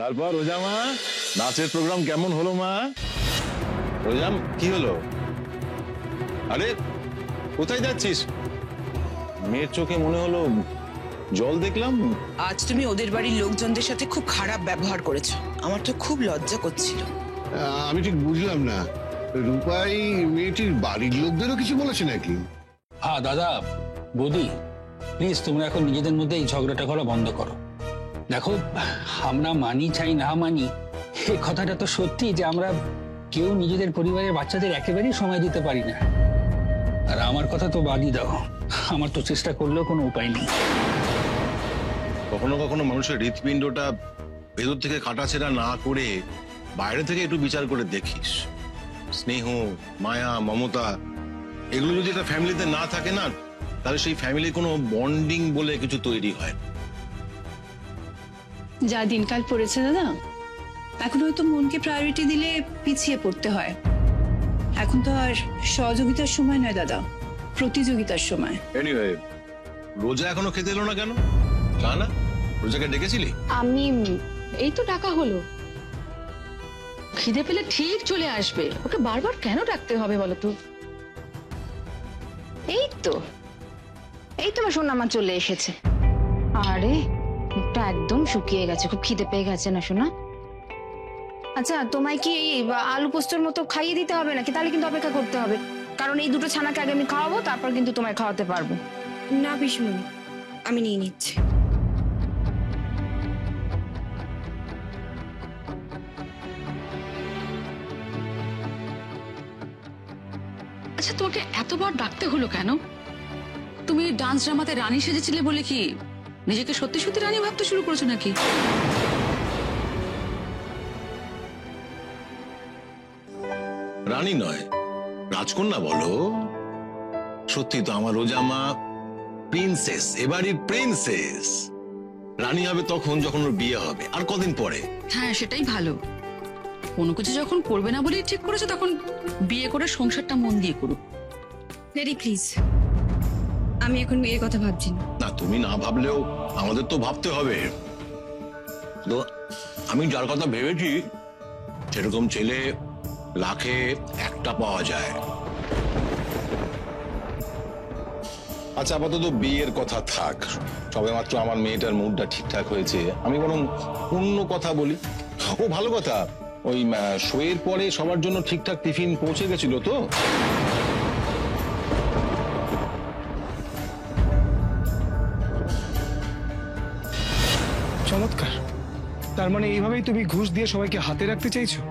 তারপর রোজা মা, নাচের প্রোগ্রাম কেমন হলো মা? রোজাম, কি হলো? আরে কোথায় যাচ্ছিস? মেয়ের চোখে মনে হলো জল দেখলাম। আজ তুমি ওদের বাড়ির লোকজনদের সাথে খুব খারাপ ব্যবহার করেছো, আমার তো খুব লজ্জা করছিল। আমি ঠিক বুঝলাম না, রূপাই মেয়েটির বাড়ির লোকদেরও কিছু বলেছে নাকি? হ্যাঁ দাদা, বৌদি, প্লিজ তোমরা এখন নিজেদের মধ্যে এই ঝগড়াটা করা বন্ধ করো। দেখো, আমরা মানি চাই না মানি, এই কথাটা তো সত্যি যে আমরা কেউ নিজেদের পরিবারের বাচ্চাদের একেবারেই সময় দিতে পারি না। আর আমার কথা তো বাদই দাও, আমার তো চেষ্টা করলেও কোনো উপায় নেই। কখনো কখনো মানুষের হৃৎপিণ্ডটা ভেতর থেকে কাটাছেড়া না করে বাইরে থেকে একটু বিচার করে দেখিস। স্নেহ, মায়া, মমতা এগুলো যদি একটা ফ্যামিলিতে না থাকে না, তাহলে সেই ফ্যামিলির কোনো বন্ডিং বলে কিছু তৈরি হয় না। যা দিনকাল পড়েছে দাদা, এখন হয়তো মনকে প্রায়োরিটি দিলে পিছিয়ে পড়তে হয়। এখন তো আর সহযোগিতার সময় নয় দাদা, প্রতিযোগিতার সময়। এনিওয়ে, রোজা এখনো খেতে এলো না কেন? না, রোজাকে ডেকেছিলি? আমি এই তো ডাকা হলো, খিদে পেলে ঠিক চলে আসবে, ওকে বারবার কেন ডাকতে হবে বলো তো? এই তো আমার সোনা মা চলে এসেছে। আরে মুখটা একদম শুকিয়ে গেছে, খুব খিদে পেয়ে গেছে না সোনা? আচ্ছা, তোমায় কি আলু পোস্তর মতো খাইয়ে দিতে হবে নাকি? তাহলে কিন্তু অপেক্ষা করতে হবে, কারণ এই দুটো ছানাকে আগে আমি খাওয়াবো, তারপর কিন্তু তোমায় খাওয়াতে পারবো। না পিসমণি, আমি নিয়ে নিচ্ছি। আচ্ছা, তোমাকে এতবার ডাকতে হলো কেন? তুমি ডান্স ড্রামাতে রানী সেজেছিলে বলে কি নিজেকে সত্যি সত্যি রানী ভাবতে শুরু করেছো নাকি? রানী নয়, রাজকন্যা বলো। সত্যি তো আমার রোজা মা প্রিন্সেস, এবারই প্রিন্সেস। রানী হবে তখন যখন ওর বিয়ে হবে, আর কদিন পরে। হ্যাঁ, সেটাই ভালো। কোনো কিছু যখন করবে না বলেই ঠিক করেছে, তখন বিয়ে করে সংসারটা মন দিয়ে করুক। লেডি প্লিজ, আমি এখন বিয়ের কথা ভাবছি না। না, তুমি না ভাবলেও আমাদের তো ভাবতে হবে। তো আমি যার কথা ভেবেছি সেরকম ছেলে লাখে একটা পাওয়া যায়। আচ্ছা, আপাতত বিয়ের কথা থাক। সবেমাত্র আমার মেয়েটার মুডটা ঠিকঠাক হয়েছে, আমি বরং অন্য কথা বলি। ও ভালো কথা, ওই শোয়ের পরে সবার জন্য ঠিকঠাক টিফিন পৌঁছে গেছিল তো? চমৎকার। তার মানে এইভাবেই তুমি ঘুষ দিয়ে সবাইকে হাতে রাখতে চাইছো?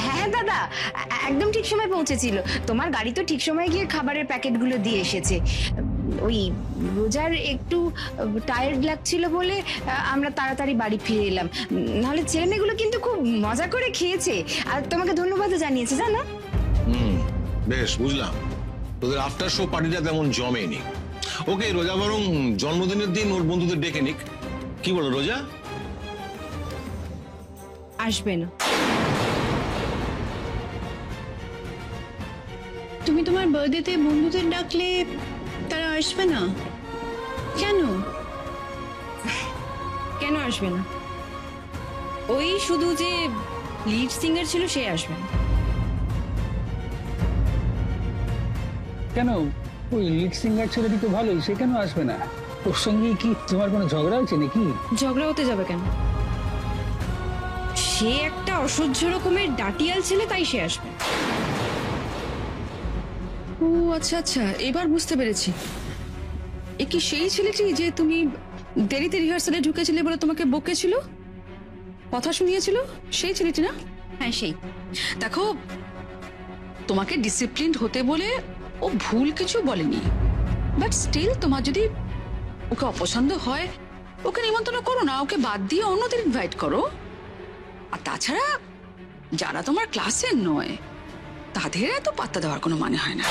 হ্যাঁ দাদা, একদম ঠিক সময় পৌঁছেছিল। তোমার গাড়ি তো ঠিক সময় গিয়ে খাবারের প্যাকেটগুলো দিয়ে এসেছে। ওই রোজার একটু টায়ার্ড লাগছিল বলে আমরা তাড়াতাড়ি বাড়ি ফিরে এলাম, নাহলে ছেলে মেয়েগুলো কিন্তু খুব মজা করে খেয়েছে, আর তোমাকে ধন্যবাদও জানিয়েছে জানো। বেশ, বুঝলাম। তোদের আফটার শো পার্টিটা তেমন জমেনি। ওকে, রোজা বরং জন্মদিনের দিন ওর বন্ধুদের ডেকে নিক। কি বলো রোজা? আসবে না। তুমি তোমার বার্থডেতে বন্ধুদের ডাকলে তারা আসবে না কেন? কেন আসবে না? ওই শুধু যে লিড সিঙ্গার ছিল সে আসবে না। কেন? ওই লিড সিঙ্গার ছেলেটি তো ভালোই, সে কেন আসবে না? ওর সঙ্গে কি তোমার কোনো ঝগড়া হয়েছে নাকি? ঝগড়া হতে যাবে কেন? সে একটা অসহ্য রকমের ডাটিয়াল ছেলে, তাই সে আসবে। ও আচ্ছা আচ্ছা, এবার বুঝতে পেরেছি। এ কি সেই ছেলেটি যে তুমি দেরিতে রিহার্সালে ঢুকেছিলে বলে তোমাকে বকেছিল, কথা শুনিয়েছিল? সেই ছেলেটি না? হ্যাঁ, সেই। দেখো, তোমাকে ডিসিপ্লিন হতে বলে ও ভুল কিছু বলেনি, বাট স্টিল তোমার যদি ওকে অপছন্দ হয়, ওকে নিমন্ত্রণ করো না, ওকে বাদ দিয়ে অন্যদের ইনভাইট করো। আর তাছাড়া যারা তোমার ক্লাসের নয় তাদের এত পাত্তা দেওয়ার কোনো মানে হয় না।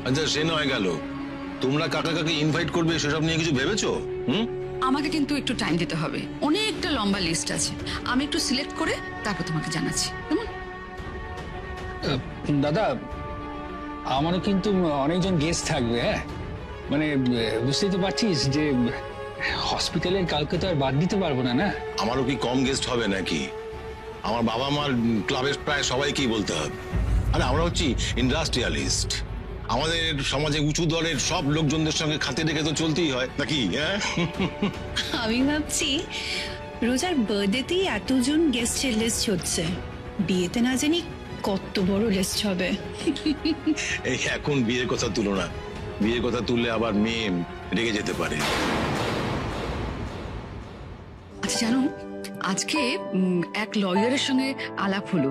আচ্ছা, সে নয় গেল, তোমরা কাকা কাকে ইনভাইট করবে সেসব নিয়ে কিছু ভেবেছো? আমাকে কিন্তু একটু টাইম দিতে হবে, অনেকটা লম্বা লিস্ট আছে, আমি একটু সিলেক্ট করে তারপর তোমাকে জানাচ্ছি। দাদা, আমারও কিন্তু অনেকজন গেস্ট থাকবে। হ্যাঁ, মানে বুঝতেই তো পারছিস যে হসপিটালের কালকে তো আর বাদ দিতে পারবো না। না আমারও কি কম গেস্ট হবে নাকি? আমার বাবা মার ক্লাবের প্রায় সবাইকেই বলতে হবে। আরে আমরা হচ্ছি ইন্ডাস্ট্রিয়ালিস্ট, আমাদের সমাজে উঁচু দরের সব লোকজনদের সঙ্গে খাতে রেখে তো চলতেই হয় নাকি? হ্যাঁ, আমি ভাবছি রোজার বার্থডেতেই এতজন গেস্টের লিস্ট হচ্ছে, বিয়েতে না জানি কত বড় লিস্ট হবে। এই এখন বিয়ের কথা তুলো না, বিয়ের কথা তুললে আবার মেয়ে রেগে যেতে পারে। আচ্ছা জানো, আজকে এক লয়ারের সঙ্গে আলাপ হলো।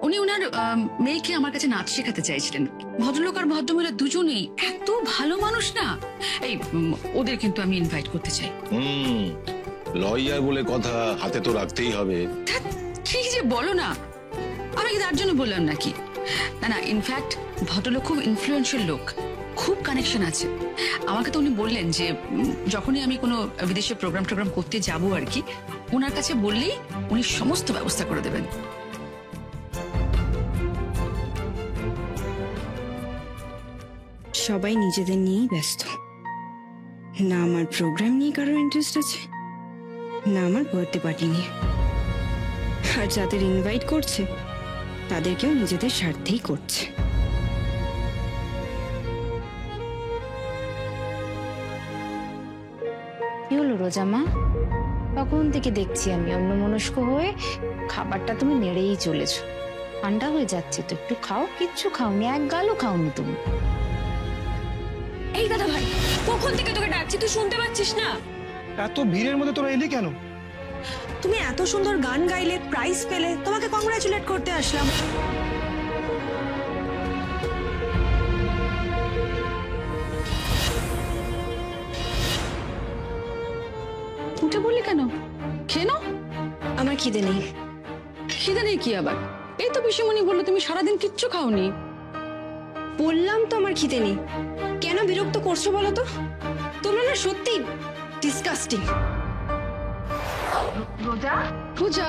উনি ওনার মেয়েকে আমার কাছে নাচ শেখাতে চাইছিলেন। ভদ্রলোক আর ভদ্রমহিলা দুজনেই এত ভালো মানুষ না। এই ওদের কিন্তু আমি ইনভাইট করতে চাই। লয়ার বলে কথা, হাতে তো রাখতেই হবে। ধ্যাৎ, কি যে বলো না, আমি কি তার জন্য বললাম নাকি? না না, ইনফ্যাক্ট ভদ্রলোক খুব ইনফ্লুয়েন্সিয়াল লোক, খুব কানেকশন আছে। আমাকে তো উনি বললেন যে যখনই আমি কোনো বিদেশে প্রোগ্রাম করতে যাব আর কি, ওনার কাছে বললেই উনি সমস্ত ব্যবস্থা করে দেবেন। সবাই নিজেদের নিয়েই ব্যস্ত, না আমার প্রোগ্রাম নিয়ে কারোর ইন্টারেস্ট আছে, না আমার বার্থডে পার্টি নিয়ে। আর যাদের ইনভাইট করছে তাদেরকেও নিজেদের স্বার্থেই করছে। কি হলো রোজা মা? তখন থেকে দেখছি আমি অন্যমনস্ক হয়ে খাবারটা তুমি নেড়েই চলেছো। ঠান্ডা হয়ে যাচ্ছে তো, একটু খাও। কিচ্ছু খাওনি, এক গালও খাওনি তুমি। এই দাদা ভাই, কখন থেকে তোকে ডাকছি, তুই শুনতে পাচ্ছিস না? এত ভিড়ের মধ্যে তোরা এলি কেন? তুমি এত সুন্দর গান গাইলে, প্রাইজ পেলে, তোমাকে কংগ্রাচুলেট করতে আসলাম। উঠে বললি কেন? খেয়ে নাও। আমার খিদে নেই। খিদে নেই কি আবার? এই তো পিসিমণি বললো তুমি সারাদিন কিচ্ছু খাওনি। বললাম তো আমার খিদে নেই। কেন বিরক্ত করছো বলো তো? তোমরা না সত্যি ডিসকাস্টিং। পূজা,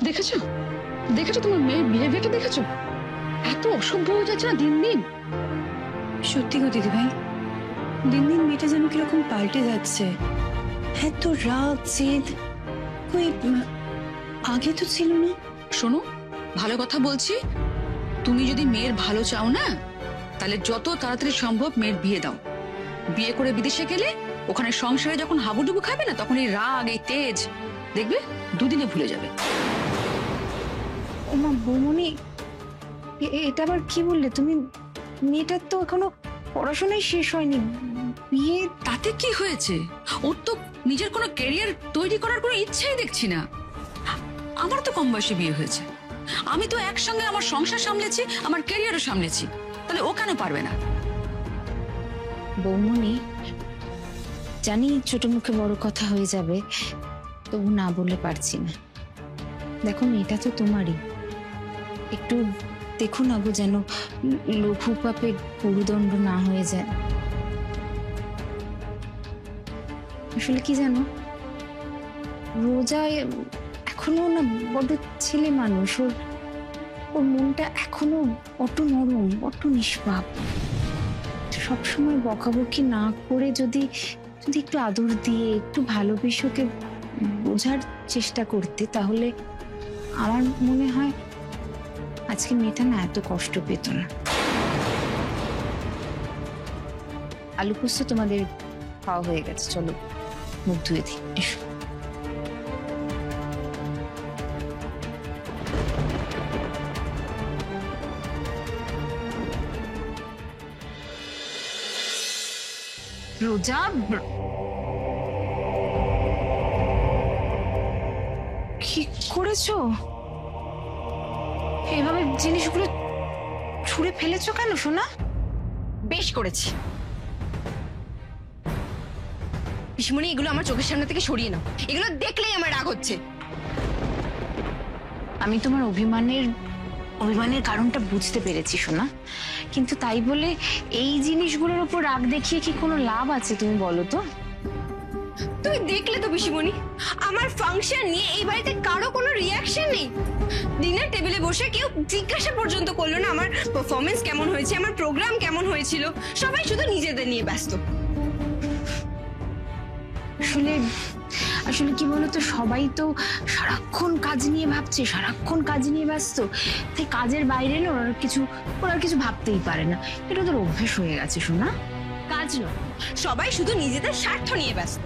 দেখেছো তোমার মেয়ের বিহেভিয়ারটা দেখেছো? এত অসভ্য হয়ে যাচ্ছে না দিন দিন। সত্যি গো দিদি ভাই, দিন দিন মেয়েটা যেন কিরকম পাল্টে যাচ্ছে। এত রাগ জেদ কই আগে তো ছিল না। শোনো, ভালো কথা বলছি, তুমি যদি মেয়ের ভালো চাও না, তাহলে যত তাড়াতাড়ি সম্ভব মেয়ের বিয়ে দাও। বিয়ে করে বিদেশে গেলে ওখানে সংসারে যখন হাবুডুবু খাবে না, তখন এই রাগ, এই তেজ দেখবে দুদিনে ভুলে যাবে। ওমা বৌমনি, এটা আবার কি বললে তুমি? মেয়েটার তো এখনো পড়াশোনাই শেষ হয়নি, বিয়ে। তাতে কি হয়েছে? ওর তো নিজের কোনো ক্যারিয়ার তৈরি করার কোনো ইচ্ছাই দেখছি না। আমার তো কম বয়সে বিয়ে হয়েছে, আমি তো একসঙ্গে আমার সংসার সামলেছি, আমার ক্যারিয়ারও সামলেছি, তাহলে ও কেন পারবে না? বৌমনি, জানি ছোট মুখে বড় কথা হয়ে যাবে, তবু না বললে পারছি না। দেখো মেয়েটা তো তোমারই, একটু দেখো না গো, যেন লঘু পাপে গুরুদণ্ড না হয়ে যায়। আসলে কি জানো, রোজা এখনো না বড্ড ছেলে মানুষ, ওর মনটা এখনো বড্ড নরম, বড্ড নিষ্পাপ। সবসময় বকাবকি না করে যদি একটু আদর দিয়ে একটু ভালোবেসে ওকে বোঝার চেষ্টা করতে, তাহলে আমার মনে হয় আজকে মেয়েটা না এত কষ্ট পেত না। আলু পোস্ত তোমাদের খাওয়া হয়ে গেছে, চলো মুখ ধুয়ে দিই, এসো। রোজা, কি করেছো? এভাবে জিনিসগুলো ছুঁড়ে ফেলেছো কেন সোনা? বেশ করেছি পিসমণি, এগুলো আমার চোখের সামনে থেকে সরিয়ে নাও। এগুলো দেখলেই আমার রাগ হচ্ছে। আমি তোমার অভিমানের কারণটা বুঝতে পেরেছি সোনা, কিন্তু তাই বলে এই জিনিসগুলোর উপর রাগ দেখিয়ে কি কোনো লাভ আছে তুমি বলো তো? তুমি দেখলে তো পিসিমণি, আমার ফাংশন নিয়ে এই বাড়িতে কারো কোনো রিয়াকশন নেই। ডিনার টেবিলে বসে কেউ জিজ্ঞাসা পর্যন্ত করলো না আমার পারফরমেন্স কেমন হয়েছে, আমার প্রোগ্রাম কেমন হয়েছিল। সবাই শুধু নিজেদের নিয়ে ব্যস্ত। আসলে আসলে কি বলতো, সবাই তো সারাক্ষণ কাজ নিয়ে ভাবছে, সারাক্ষণ কাজ নিয়ে ব্যস্ত, তাই কাজের বাইরে না ওরা কিছু ভাবতেই পারে না। এটা ওদের অভ্যেস হয়ে গেছে শোনা। কাজ নয়, সবাই শুধু নিজেদের স্বার্থ নিয়ে ব্যস্ত।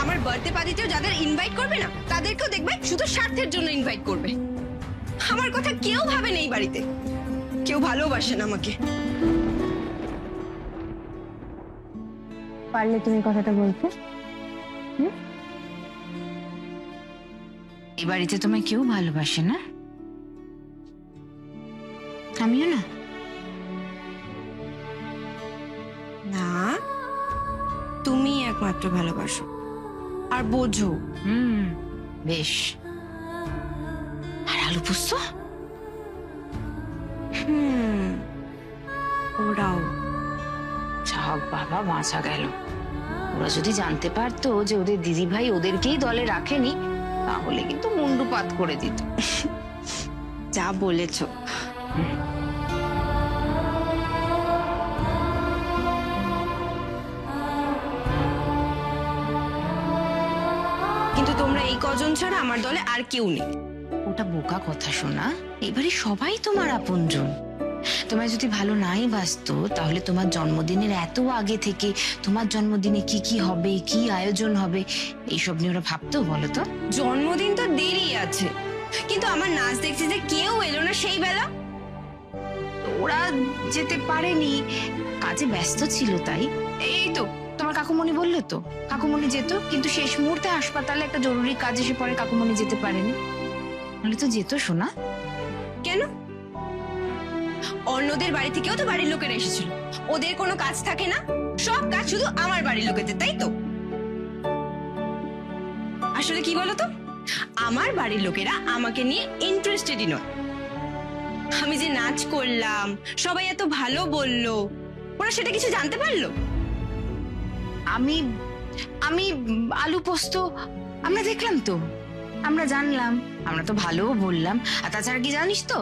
আমার বার্থডে পার্টিতেও যাদের ইনভাইট করবে না, তাদেরকেও দেখবে শুধু স্বার্থের জন্য ইনভাইট করবে। আমার কথা কেউ ভাবে না এই বাড়িতে, কেউ ভালোবাসে না আমাকে। পারলে তুমি কথাটা বলতে। এই বাড়িতে তোমায় কেউ ভালোবাসে না, আমিও না। না, তুমি একমাত্র ভালোবাসো আর বোঝো। বেশ। আর আলু পোস্ত? ওরাও। যাক বাবা, বাঁচা গেল। ওরা যদি জানতে পারতো যে ওদের দিদি ভাই ওদেরকেই দলে রাখেনি, তাহলে কিন্তু মুন্ডুপাত করে দিত। যা বলেছো। কিন্তু তোমরা এই কজন ছাড়া আমার দলে আর কেউ নেই। ওটা বোকা কথা শোনা, এবারে সবাই তোমার আপনজন। তোমায় যদি ভালো নাই বাসতো, তাহলে তোমার জন্মদিনের এত আগে থেকে তোমার জন্মদিনে কি কি হবে, কি আয়োজন হবে, এইসব নিয়ে ওরা ভাবতো বলো তো? জন্মদিন তো দেরি আছে, কিন্তু আমার নাচ দেখছি যে কেউ এলো না সেই বেলা। ওরা যেতে পারেনি, কাজে ব্যস্ত ছিল তাই। এই তো তোমার কাকুমণি বললো তো, কাকুমণি যেত, কিন্তু শেষ মুহূর্তে হাসপাতালে একটা জরুরি কাজ এসে পরে কাকুমণি যেতে পারেনি। নাহলে তো যেত শোনা। কেন? অন্যদের বাড়ি থেকেও তো বাড়ির লোকেরা এসেছিল। ওদের কোনো কাজ থাকে না, সব কাজ শুধু আমার বাড়ির লোকেদের, তাই তো? আসলে কি বলতো, আমার বাড়ির লোকেরা আমাকে নিয়ে ইন্টারেস্টেডই নয়। আমি যে নাচ করলাম, সবাই এত ভালো বললো, ওরা সেটা কিছু জানতে পারলো? আমি আমি আলু পোস্ত আমরা দেখলাম তো, আমরা জানলাম, আমরা তো ভালোও বললাম। আর তাছাড়া কি জানিস তো,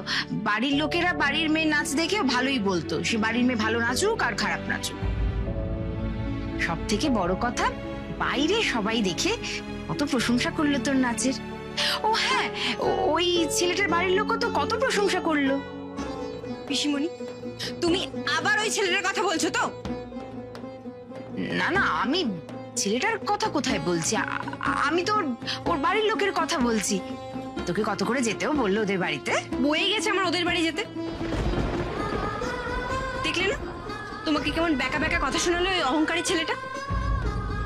বাড়ির লোকেরা বাড়ির মেয়ে নাচ দেখে ভালোই বলতো, সে বাড়ির মেয়ে ভালো নাচুক আর খারাপ নাচুক। সব থেকে বড় কথা, বাইরে সবাই দেখে কত প্রশংসা করলো তোর নাচের। ও হ্যাঁ, ওই ছেলেটার বাড়ির লোকও তো কত প্রশংসা করলো। পিসিমণি, তুমি আবার ওই ছেলেটার কথা বলছো তো? না না, আমি ছেলেটার কথা কোথায় বলছি, আমি তো ওর বাড়ির লোকের কথা বলছি। তোকে কত করে যেতেও বললো ওদের বাড়িতে। বয়ে গেছে আমার ওদের বাড়ি যেতে। দেখলে না তোমাকে কেমন ব্যাকা ব্যাকা কথা শোনালো ওই অহংকারী ছেলেটা।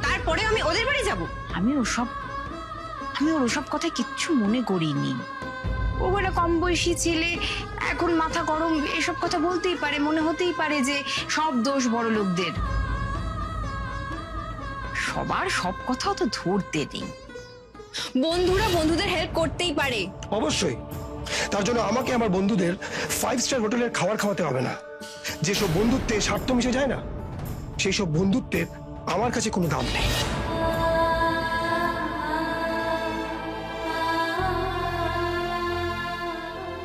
তারপরে আমি ওদের বাড়ি যাব? আমি ওর ওসব কথায় কিচ্ছু মনে করিনি। ও একটা কম বয়সী ছেলে, এখন মাথা গরম, এসব কথা বলতেই পারে, মনে হতেই পারে যে সব দোষ বড় লোকদের। সবার সব কথাও তো ধরতে নেই। বন্ধুরা বন্ধুদের হেল্প করতেই পারে। অবশ্যই, তার জন্য আমাকে আমার বন্ধুদের 5 স্টার হোটেলের খাবার খাওয়াতে হবে না। যেসব বন্ধুত্বে স্বার্থ মিশে যায় না, সেই সব বন্ধুত্বের আমার কাছে কোনো দাম নেই।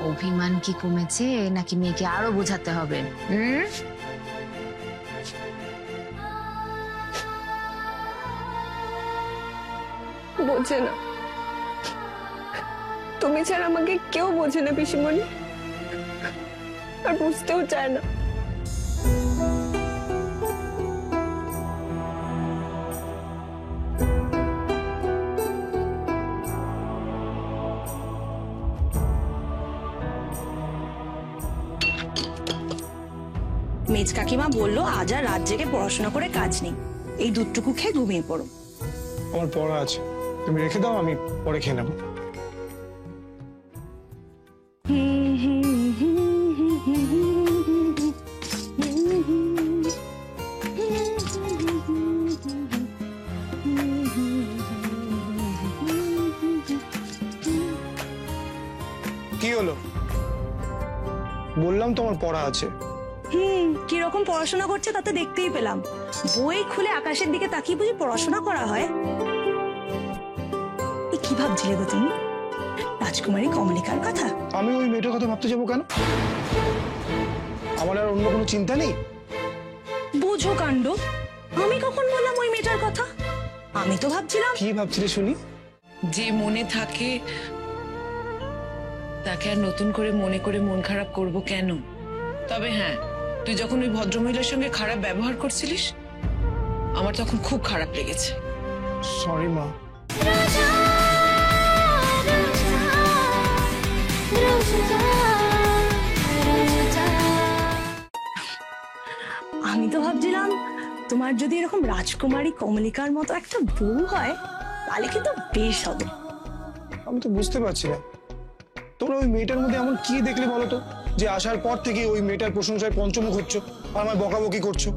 অভিমান কি কমেছে নাকি মেয়েকে আরো বোঝাতে হবে? বোঝে না, তুমি ছাড়া আমাকে কেউ বোঝে না পিসিমণি, আর বুঝতেও চায় না। মেজ কাকিমা বললো আজ আর রাত জেগে পড়াশোনা করে কাজ নেই, এই দুধটুকু খেয়ে ঘুমিয়ে পড়ো। আমার পড়া আছে, তুমি রেখে দাও, আমি পরে খেয়ে নেবো। কি হলো? বললাম তোমার পড়া আছে। কিরকম পড়াশোনা করছে তাতে দেখতেই পেলাম। বই খুলে আকাশের দিকে তাকিয়ে বুঝি পড়াশোনা করা হয়? এ কি ভাবছিলে গো তুমি? রাজকুমারী কমলিকার কথা? আমি ওই মেয়েটার কথা ভাবতে যাবো কেন? আমার আর অন্য কোনো চিন্তা নেই? বুঝো কাণ্ড, আমি কখন বললাম ওই মেয়েটার কথা? আমি তো ভাবছিলাম। কি ভাবছিলে শুনি? যে মনে থাকে তাকে আর নতুন করে মন খারাপ করব কেন? তবে হ্যাঁ, তুই যখন ওই ভদ্রমহিলার সঙ্গে খারাপ ব্যবহার করছিলিস, আমার তখন খুব খারাপ লেগেছে। সরি মা। আমি তো ভাবছিলাম তোমার যদি এরকম রাজকুমারী কমলিকার মতো একটা বউ হয় তাহলে কিন্তু বেশ হবে। আমি তো বুঝতে পারছি না তোমরা ওই মেয়েটার মধ্যে এমন কি দেখলে বলো তো, যে আসার পর থেকে ওই মেয়েটার প্রশংসায় পঞ্চমুখ হচ্ছ আর আমায় বকাবকি করছো।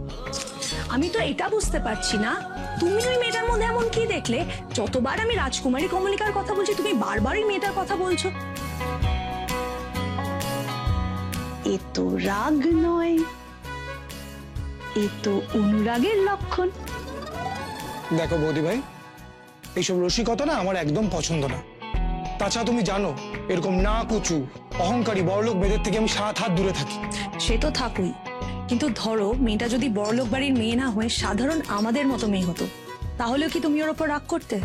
আমি তো এটা বুঝতে পারছি না তুমি ওই মেয়েটার মধ্যে এমন কি দেখলে, যতবার আমি রাজকুমারী কমলিকার কথা বলছি তুমি বারবার ওই মেয়েটার কথা বলছো। এ তো রাগ নয়, এ তো অনুরাগের লক্ষণ। দেখো বৌদি ভাই, এইসব রসিকতা না আমার একদম পছন্দ না। তাছাড়া তুমি জানো এরকম না কুচু অহংকারী বড়লোক মেয়েদের থেকে আমি 7 হাত দূরে থাকি। সে তো থাকুই, কিন্তু ধরো মেয়েটা যদি বড়লোক বাড়ির মেয়ে না হয়ে সাধারণ আমাদের মতো মেয়ে হতো, তাহলেও কি তুমি ওর ওপর রাগ করতে?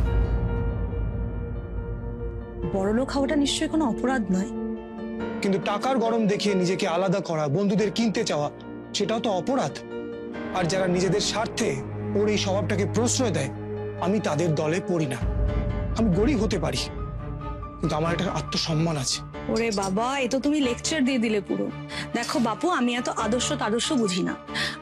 বড়লোক হওয়াটা নিশ্চয়ই কোনো অপরাধ নয়। কিন্তু টাকার গরম দেখিয়ে নিজেকে আলাদা করা, বন্ধুদের কিনতে চাওয়া, সেটাও তো অপরাধ। আর যারা নিজেদের স্বার্থে ওর এই স্বভাবটাকে প্রশ্রয় দেয়, আমি তাদের দলে পড়ি না। আমি গরিব হতে পারি, কিন্তু আমার একটা আত্মসম্মান আছে। ওরে বাবা, এ তো তুমি লেকচার দিয়ে দিলে পুরো। দেখো বাপু, আমি এত আদর্শ বুঝি না।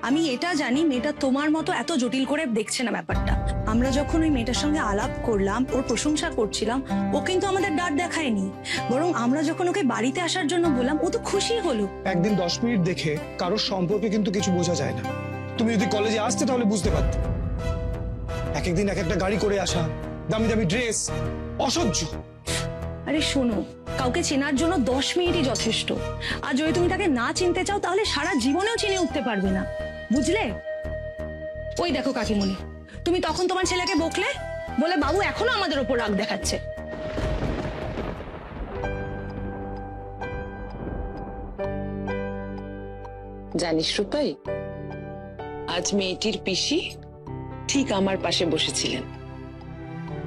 আমি এটা জানি মেয়েটা তোমার মতো এত জটিল করে দেখছে না ব্যাপারটা। আমরা যখন ওই মেয়েটার সঙ্গে আলাপ করলাম, ওর প্রশংসা করছিলাম, ও কিন্তু আমাদের ডার দেখায়নি। বরং আমরা যখন ওকে বাড়িতে আসার জন্য বললাম, ও তো খুশি হলো। একদিন 10 মিনিট দেখে কারোর সম্পর্কে কিন্তু কিছু বোঝা যায় না। তুমি যদি কলেজে আসতে তাহলে বুঝতে পারতে। এক একদিন এক একটা গাড়ি করে আসা, দামি দামি ড্রেস, অসহ্য। আরে শোনো, কাউকে চেনার জন্য 10 মিনিটই যথেষ্ট। আর যদি তুমি তাকে না চিনতে চাও তাহলে সারা জীবনেও চিনে উঠতে পারবে না, বুঝলে? ওই দেখো কাকিমণি, তুমি তখন তোমার ছেলেকে বকলে, বলে বাবু এখনো আমাদের ওপর রাগ দেখাচ্ছে। জানিস রূপাই, আজ মেয়েটির পিসি ঠিক আমার পাশে বসেছিলেন,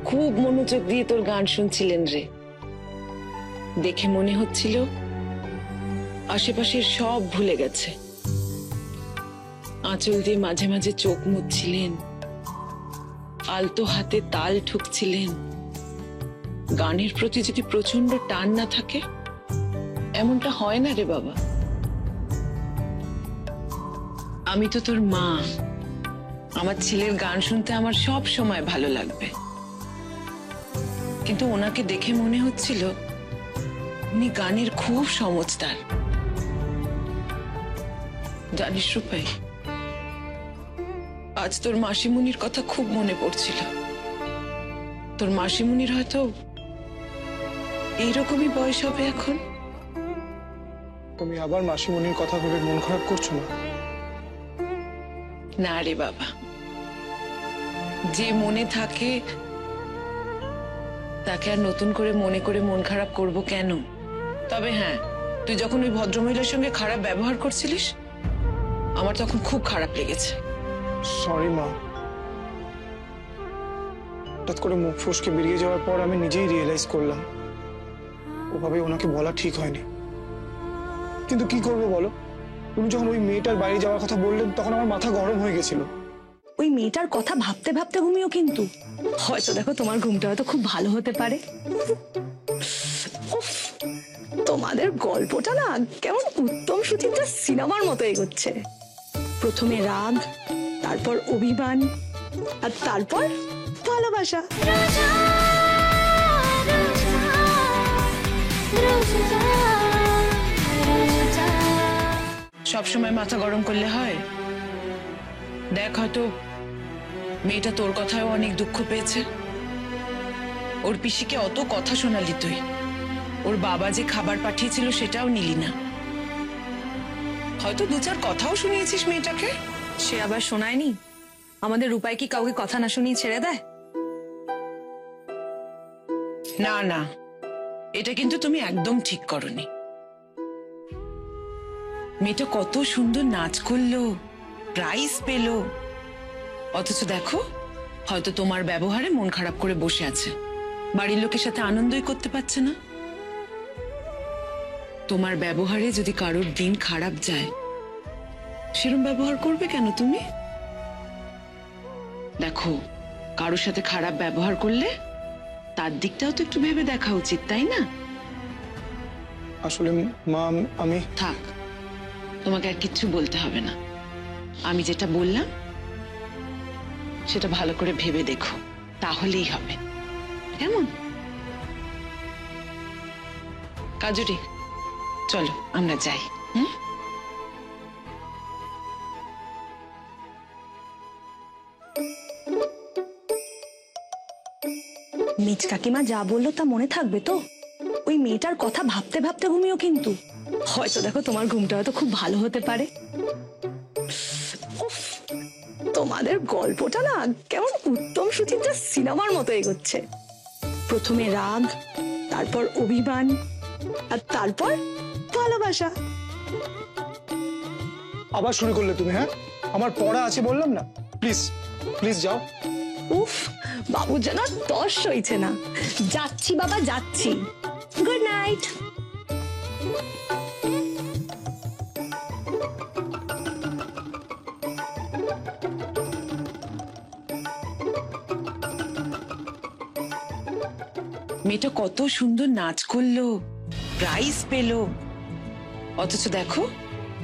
খুব মনোযোগ দিয়ে তোর গান শুনছিলেন রে। দেখে মনে হচ্ছিল আশেপাশের সব ভুলে গেছে। আঁচল দিয়ে মাঝে মাঝে চোখ মুছছিলেন, আলতো হাতে তাল ঠুকছিলেন। গানের প্রতি যদি প্রচন্ড টান না থাকে, এমনটা হয় না রে বাবা। আমি তো তোর মা, আমার ছেলের গান শুনতে আমার সব সময় ভালো লাগবে, কিন্তু ওনাকে দেখে মনে হচ্ছিল উনি গানের খুব সমজদার। জানিস রূপাই, আজ তোর মাসিমুনির কথা খুব মনে পড়ছিল। তোর মাসিমুনির হয়তো এইরকমই বয়স হবে এখন। তুমি আবার মাসিমণির কথা ভেবে মন খারাপ করছো না? না রে বাবা, যে মনে থাকে তাকে আর নতুন করে মন খারাপ করব কেন? তবে হ্যাঁ, তুই যখন ওই ভদ্রমহিলার সঙ্গে খারাপ ব্যবহার করছিলিস, আমার তখন খুব খারাপ লেগেছে। সরি মা। হঠাৎ করে মুখ ফসকে বেরিয়ে যাওয়ার পর আমি নিজেই রিয়েলাইজ করলাম ওভাবে ওনাকে বলা ঠিক হয়নি। কিন্তু কি করবো বলো, উনি যখন ওই মেয়েটার বাইরে যাওয়ার কথা বললেন তখন আমার মাথা গরম হয়ে গেছিল। ওই মেয়েটার কথা ভাবতে ভাবতে ঘুমিও, কিন্তু হয়তো দেখো তোমার ঘুমটা হয়তো খুব ভালো হতে পারে। উফ, তোমাদের গল্পটা না কেমন উত্তম সুচিত্রা সিনেমার মতো এগোচ্ছে। প্রথমে রাগ, তারপর অভিমান, আর তারপর ভালোবাসা। সবসময় মাথা গরম করলে হয়? দেখ, হয়তো মেয়েটা তোর কথায়ও অনেক দুঃখ পেয়েছে। ওর পিসিকে অত কথা শোনালি তুই, ওর বাবা যে খাবার পাঠিয়েছিল সেটাও নিলি না। হয়তো 2-4 কথাও শুনিয়েছিস মেয়েটাকে। সে আবার শোনায়নি? আমাদের রূপাই কি কাউকে কথা না শুনিয়ে ছেড়ে দেয়? না না, এটা কিন্তু তুমি একদম ঠিক করনি। মেয়েটা কত সুন্দর নাচ করলো, প্রাইজ পেলো, অথচ দেখো হয়তো তোমার ব্যবহারে মন খারাপ করে বসে আছে, বাড়ির লোকের সাথে আনন্দই করতে পারছে না। তোমার ব্যবহারে যদি কারোর দিন খারাপ যায়, সেরকম ব্যবহার করবে কেন তুমি? দেখো, কারোর সাথে খারাপ ব্যবহার করলে তার দিকটাও তো একটু ভেবে দেখা উচিত, তাই না? আসলে মা, আমি থাক, তোমাকে আর কিচ্ছু বলতে হবে না। আমি যেটা বললাম সেটা ভালো করে ভেবে দেখো, তাহলেই হবে। কেমন? কাজুরি, চলো আমরা যাই। মেজ কাকিমা যা বললো তা মনে থাকবে তো? ওই মেয়েটার কথা ভাবতে ভাবতে ঘুমিও, কিন্তু হয়তো দেখো তোমার ঘুমটা হয়তো খুব ভালো হতে পারে। উফ, তোমাদের গল্পটা না কেমন উত্তম সুচিত্রা সিনেমার মতো এগোচ্ছে। প্রথমে রাগ, তারপর অভিমান, আর তারপর ভালোবাসা। আবার শুরু করলে তুমি? হ্যাঁ, আমার পড়া আছে বললাম না। প্লিজ প্লিজ যাও। উফ, বাবু যেন তর সইছে না। যাচ্ছি বাবা, যাচ্ছি। Good night. মেয়েটা কত সুন্দর নাচ করলো, প্রাইজ পেলো, অথচ দেখো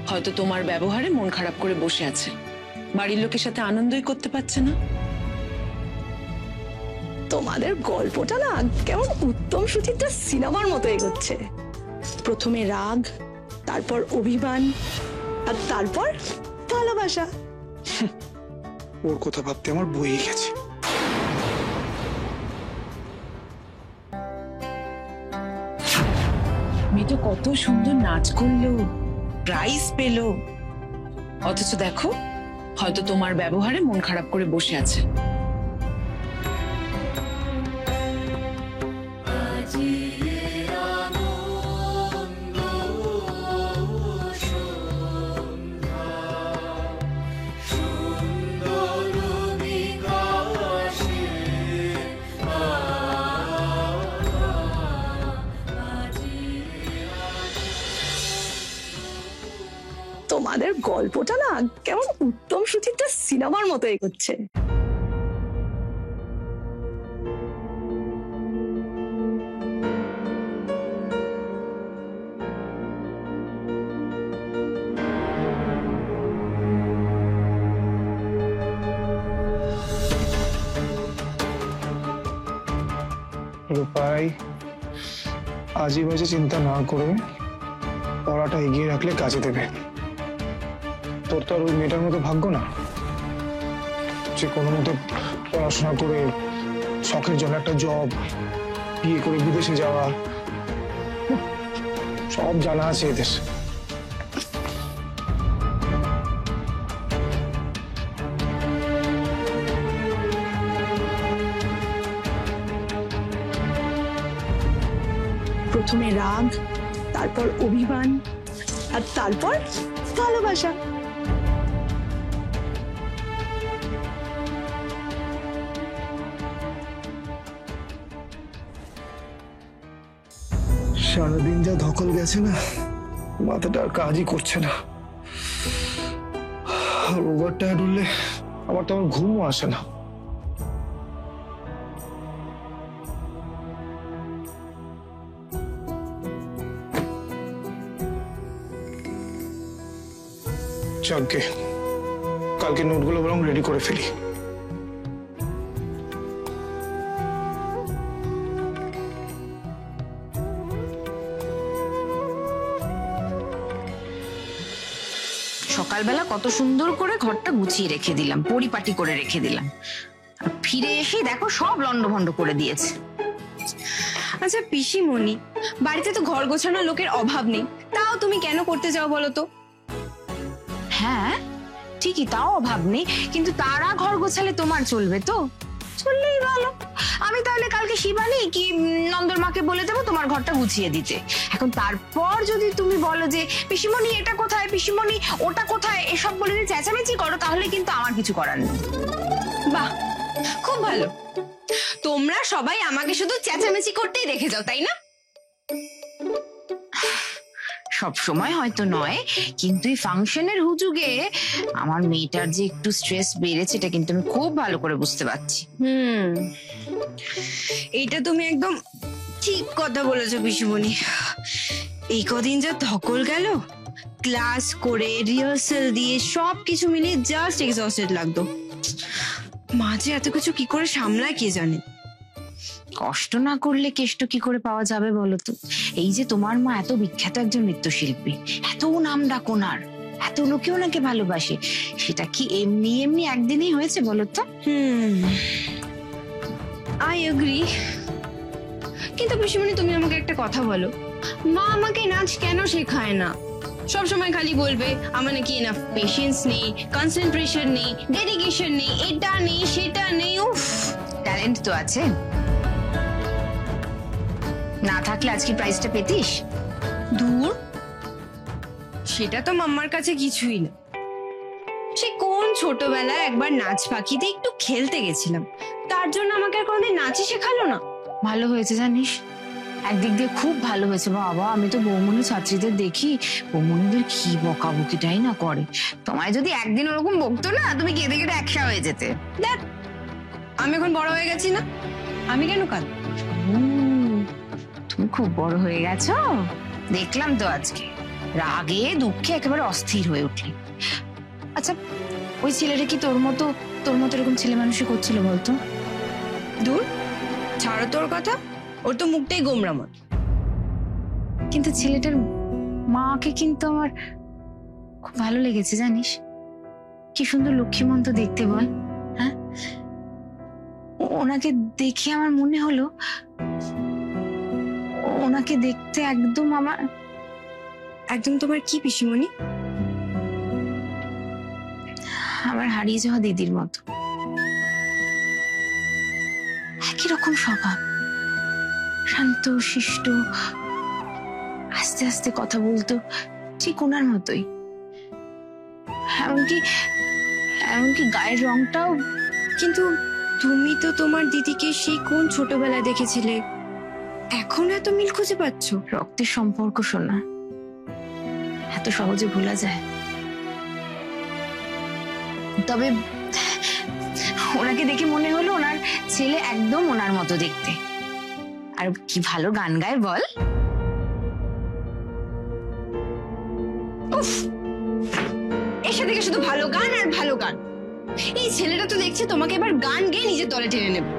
হয়তো তোমার ব্যবহারে মন খারাপ করে বসে আছে, বাড়ির লোকের সাথে আনন্দই করতে পারছে না। তোমাদের গল্পটা না কেমন উত্তম সুচিত্রা সিনেমার মতো এগোচ্ছে। প্রথমে রাগ, তারপর অভিমান, আর তারপর ভালোবাসা। ওর কথা ভাবতে আমার বইয়ে গেছে। মেয়েটা কত সুন্দর নাচ করলো, প্রাইজ পেলো, অথচ দেখো হয়তো তোমার ব্যবহারে মন খারাপ করে বসে আছে। তোমাদের গল্পটা না কেমন উত্তম সুচিত্রা সিনেমার মতো এগোচ্ছে। রূপাই, আজই বাজে চিন্তা না করে পড়াটা এগিয়ে রাখলে কাজে দেবে। তোর তো আর ওই মেয়েটার মতো ভাগ্য না যে কোনো মতো পড়াশোনা করে শখের জন্য একটা জব, বিয়ে করে বিদেশে যাওয়া, সব জানা আছে এদের। প্রথমে রাগ, তারপর অভিমান, আর তারপর ভালোবাসা। সারাদিন যা ধকল গেছে না, মাথাটা আর কাজই করছে না। আর ওভার টায়ার্ড হলে আমার তো আমার ঘুমও আসে না। যাকে কালকে নোটগুলো বরং রেডি করে ফেলি। সকালবেলা কত সুন্দর করে ঘরটা গুছিয়ে রেখে দিলাম, পরিপাটি করে রেখে দিলাম, আর ফিরে এসে দেখো সব লন্ডভন্ড করে দিয়েছে। আচ্ছা পিসিমণি, বাড়িতে তো ঘর গোছানোর লোকের অভাব নেই, তাও তুমি কেন করতে যাও বলো তো? হ্যাঁ ঠিকই, তাও অভাব নেই, কিন্তু তারা ঘর গোছালে তোমার চলবে তো? চললেই ভালো। আমি তাহলে কালকে শিবানী কি নন্দর মাকে বলে দেবো তোমার ঘরটা গুছিয়ে দিতে। এখন তারপর যদি তুমি বলো যে পিসিমণি এটা কোথায়, পিসিমণি ওটা কোথায়, এসব বলে যদি চেঁচামেচি করো, তাহলে কিন্তু আমার কিছু করার নেই। বাহ, খুব ভালো। তোমরা সবাই আমাকে শুধু চেঁচামেচি করতেই দেখে যাও, তাই না? সব সময় হয়তো নয়, কিন্তু এই ফাংশনের হুজুগে আমার মেয়েটার যে একটু স্ট্রেস বেড়েছে, এটা কিন্তু আমি খুব ভালো করে বুঝতে পারছি। এইটা তুমি একদম ঠিক কথা বলেছো পিসিমণি। এই কদিন যা ধকল গেল, ক্লাস করে রিহার্সাল দিয়ে সবকিছু মিলিয়ে জাস্ট এক্সস্টেড লাগতো। মাঝে এত কিছু কি করে সামলায় কে জানে। কষ্ট না করলে কেষ্ট কি করে পাওয়া যাবে বলো তো? এই যে তোমার মা এত বিখ্যাত একজন নৃত্যশিল্পী, এত নাম ডাক ওনার, এত লোকে ওনাকে ভালোবাসে, সেটা কি এমনি এমনি একদিনেই হয়েছে বলো তো? I agree. কিন্তু পিসিমণি তুমি আমাকে একটা কথা বলো, মা আমাকে নাচ কেন শেখায় না? সব সময় খালি বলবে আমার নাকি এনাফ পেশেন্স নেই, কনসেন্ট্রেশন নেই, ডেডিকেশন নেই, এটা নেই সেটা নেই। উফ, ট্যালেন্ট তো আছে, না থাকলে আজকে প্রাইজটা পেতিস? দূর, সেটা তো মাম্মার কাছে কিছুই না। সে কোন ছোটবেলায় একবার নাচ পাখিতে একটু খেলতে গেছিলাম, তার জন্য আমাকে আর কোনোদিন নাচই শেখালো না। ভালো হয়েছে জানিস, একদিক দিয়ে খুব ভালো হয়েছে বাবা। আমি তো বৌমনি ছাত্রীদের দেখি, বৌমনিদের কি বকাবকিটাই না করে। তোমায় যদি একদিন ওরকম বকতো না, তুমি কেঁদে কেটে একসা হয়ে যেতে। দেখ, আমি এখন বড় হয়ে গেছি না, আমি কেন কাঁদবো? তুমি খুব বড় হয়ে গেছো, দেখলাম তো আজকে। রাগে দুঃখে একেবারে অস্থির হয়ে উঠলি। আচ্ছা, ওই ছেলেটা কি তোর মতো এরকম ছেলে মানুষই করছিল বলতো? দূর, ছাড়ো তোর কথা, ওর তো মুখটাই গোমরা মত। কিন্তু ছেলেটার মাকে কিন্তু আমার খুব ভালো লেগেছে জানিস। কি সুন্দর লক্ষ্মীমন্ত দেখতে বল। হ্যাঁ, ওনাকে দেখে আমার মনে হলো ওনাকে দেখতে একদম তোমার কি পিসিমণি? আমার হারিয়ে যাওয়া দিদির মতো, একই রকম স্বভাব, শান্ত শিষ্ট, আস্তে আস্তে কথা বলতো, ঠিক ওনার মতোই। এমনকি গায়ের রংটাও। কিন্তু তুমি তো তোমার দিদিকে সেই কোন ছোটবেলায় দেখেছিলে, এখন এত মিল খুঁজে পাচ্ছ? রক্তের সম্পর্ক শোনা এত সহজে ভোলা যায়? তবে ওনাকে দেখে মনে হলো ওনার ছেলে একদম ওনার মতো দেখতে। আর কি ভালো গান গায় বল। উফ, এসে দেখে শুধু ভালো গান আর ভালো গান। এই ছেলেটা তো দেখছে তোমাকে এবার গান গেয়ে নিজের দলে টেনে নেবে।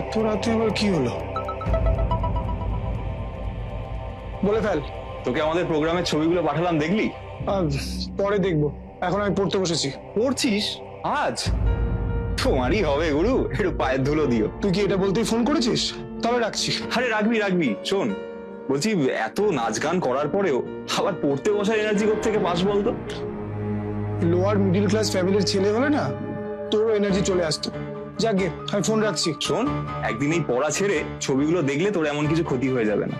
এত রাতে আবার কি হলো? বলে ফেল। তোকে আমাদের প্রোগ্রামের ছবিগুলো পাঠালাম, দেখলি? পরে দেখবো, এখন আমি পড়তে বসেছি। পড়ছিস আজ? তোমারই হবে গুরু, একটু পায়ের ধুলো দিও। তুই কি এটা বলতেই ফোন করেছিস? তাহলে রাখছি। আরে রাখবি। শোন, বলছি এত নাচ গান করার পরেও আবার পড়তে বসার এনার্জি কোত্থেকে পাস বলতো? লোয়ার মিডিল ক্লাস ফ্যামিলির ছেলে হলে না, তোরও এনার্জি চলে আসতো। যাকে আমি ফোন রাখছি। শোন, একদিন এই পড়া ছেড়ে ছবিগুলো দেখলে তোর এমন কিছু ক্ষতি হয়ে যাবে না।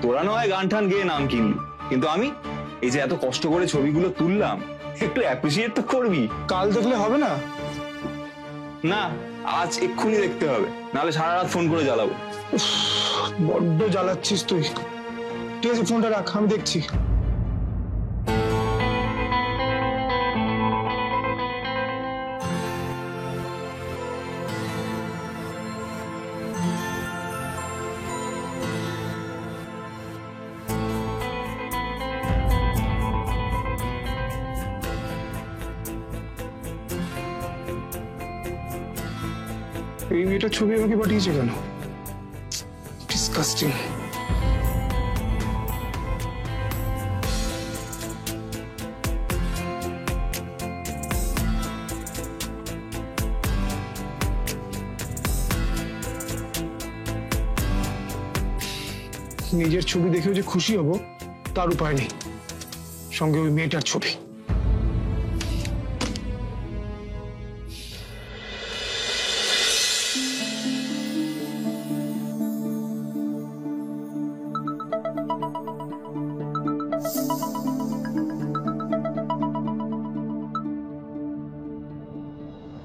তোরা নয় গান টান গেয়ে নাম কিনলি, কিন্তু আমি এই যে এত কষ্ট করে ছবিগুলো তুললাম, একটু অ্যাপ্রিসিয়েট তো করবি। কাল দেখলে হবে না? না, আজ এক্ষুনি দেখতে হবে, নাহলে সারা রাত ফোন করে জ্বালাবো। বড্ড জ্বালাচ্ছিস তুই। ঠিক আছে, ফোনটা রাখ, আমি দেখছি। ওই মেয়েটার ছবি আমাকে পাঠিয়েছে কেন? ডিসকাস্টিং। নিজের ছবি দেখেও যে খুশি হব তার উপায় নেই, সঙ্গে ওই মেয়েটার ছবি।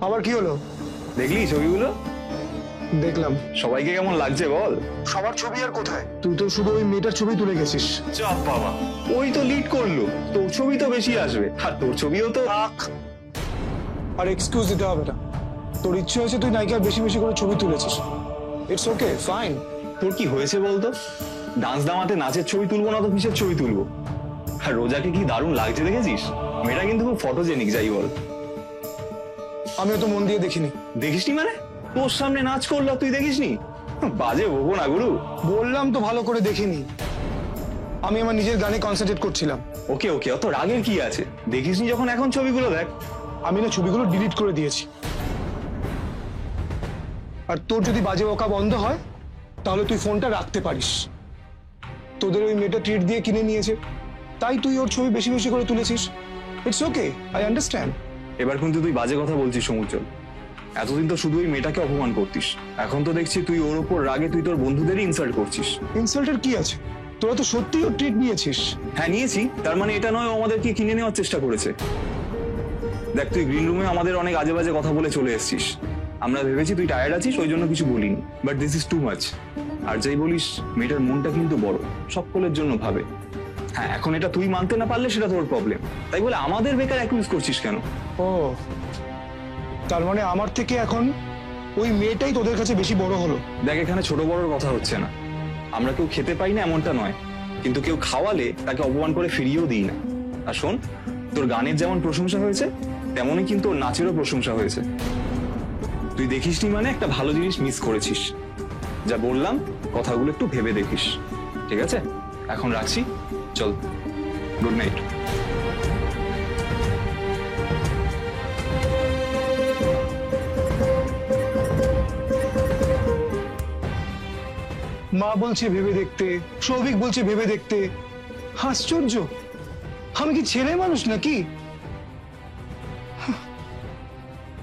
আবার কি হলো? দেখলি ছবিগুলো? দেখলাম। সবাইকে কেমন লাগছে বল? সবার ছবি আর কোথায়, তুই তো শুধু ওই মেয়েটার ছবি তুলে গেছিস। চাপ বাবা, ওই তো লিড করলো, তোর ছবি তো বেশি আসবে, আর তোর ছবিও তো। আর এক্সকিউজ দিতে হবে না, তোর ইচ্ছে হয়েছে তুই নায়িকার বেশি বেশি করে ছবি তুলেছিস, ইটস ওকে, ফাইন। তোর কি হয়েছে বলতো? ডান্স দামাতে নাচের ছবি তুলবো না তো কিসের ছবি তুলবো? আর রোজাকে কি দারুণ লাগছে দেখেছিস? মেয়েটা কিন্তু খুব ফটোজেনিক, যাই বল। আমিও তো মন দিয়ে দেখিনি। দেখিসনি মানে? তোর সামনে নাচ করলো তুই দেখিসনি? বাজে বকো না গুরু। বললাম তো ভালো করে দেখিনি, আমি আমার নিজের গানে কনসেন্ট্রেট করছিলাম। ওকে ওকে, অত রাগের কি আছে? দেখিসনি যখন, এখন ছবিগুলো দেখ। আমি না ছবিগুলো ডিলিট করে দিয়েছি। আর তোর যদি বাজে বকা বন্ধ হয় তাহলে তুই ফোনটা রাখতে পারিস। তোদের ওই মেয়েটা ট্রিট দিয়ে কিনে নিয়েছে, তাই তুই ওর ছবি বেশি বেশি করে তুলেছিস। It's okay, I understand. এবার কিন্তু তুই বাজে কথা বলছিস সমুজ্জ্বল। এতদিন তো শুধু ওই মেয়েটাকে অপমান করতিস, এখন তো দেখছি তুই ওর উপর রাগে তুই তোর বন্ধুদেরই ইনসাল্ট করছিস। ইনসাল্টের কি আছে? তোরা তো সত্যিই ওর ট্রিট নিয়েছিস। হ্যাঁ নিয়েছি, তার মানে এটা নয় ও আমাদেরকে কিনে নেওয়ার চেষ্টা করেছে। দেখ, তুই গ্রিন রুমে আমাদের অনেক আজে বাজে কথা বলে চলে এসেছিস, আমরা ভেবেছি তুই টায়ার্ড আছিস, ওই জন্য কিছু বলিনি, but this is too much. আর যাই বলিস, মেয়েটার মনটা কিন্তু বড়, সকলের জন্য ভাবে। হ্যাঁ, এখন এটা তুই মানতে না পারলে সেটা তোর প্রবলেম, তাই বলে আমাদের বেকার অ্যাকিউজ করছিস কেন? ও, তার মানে আমার থেকে এখন ওই মেয়েটাই তোদের কাছে বেশি বড় হলো। দেখ, এখানে ছোট বড়র কথা হচ্ছে না, আমরা কেউ খেতে পাই না এমনটা নয়, কিন্তু কেউ খাওয়ালে তাকে অপমান করে ফিরিয়েও দিই না। আর শোন, তোর গানের যেমন প্রশংসা হয়েছে তেমনই কিন্তু ওর নাচেরও প্রশংসা হয়েছে। তুই দেখিসনি মানে একটা ভালো জিনিস মিস করেছিস। যা বললাম কথাগুলো একটু ভেবে দেখিস, ঠিক আছে? এখন রাখছি, চল, গুড নাইট। মা বলছে ভেবে দেখতে, সৌভিক বলছে ভেবে দেখতে। আশ্চর্য, আমি কি ছেলে মানুষ নাকি?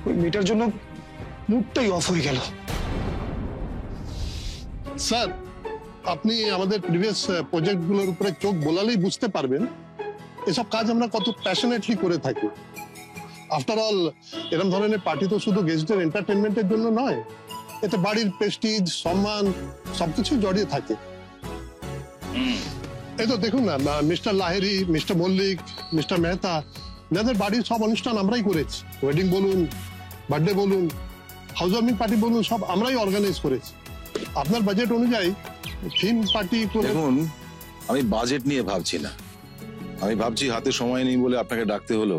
ওই মেয়েটার জন্য মুডটাই অফ হয়ে গেল। স্যার, আপনি আমাদের প্রিভিয়াস প্রজেক্টগুলোর উপরে চোখ বোলালেই বুঝতে পারবেন এসব কাজ আমরা কত প্যাশনেটলি করে থাকি। আফটার অল, এরকম ধরনের পার্টি তো শুধু গেস্টদের এন্টারটেনমেন্টের জন্য নয়, এতে বাড়ির প্রেস্টিজ, সম্মান সবকিছু জড়িয়ে থাকে। এই তো দেখুন না, mister Lahiri, mister Mallick, mister Mehta, যাদের বাড়ির সব অনুষ্ঠান আমরাই করেছি। ওয়েডিং বলুন, বার্থডে বলুন, হাউস ওয়ার্মিং পার্টি বলুন, সব আমরাই অর্গানাইজ করেছি। আপনার বাজেট অনুযায়ী থিম পার্টি। দেখুন, আমি বাজেট নিয়ে ভাবছি না, আমি ভাবছি হাতে সময় নেই বলে আপনাকে ডাকতে হলো,